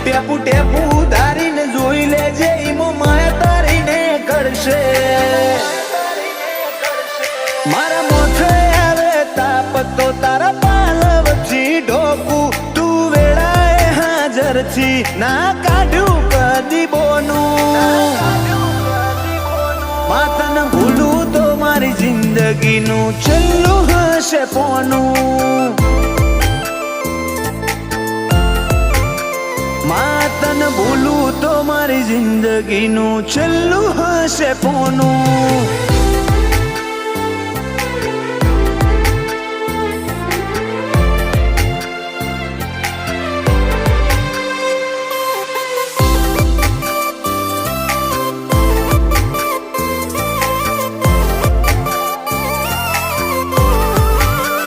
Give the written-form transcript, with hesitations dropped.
ટેપુ ટેપુ ધારીને જોઈ લેજે ઈમો માયા તારીને કરશે મારા મોથે આવે તાપ તો તારા પાલવથી ઢોકું તું વેળાએ હાજરથી ના કાઢ્યું કદી બોનું માતન ભૂલું તો મારી જિંદગીનું છેલ્લું હશે પોનું માતન ભૂલું તો મારી જિંદગીનું છેલ્લું હશે પોનું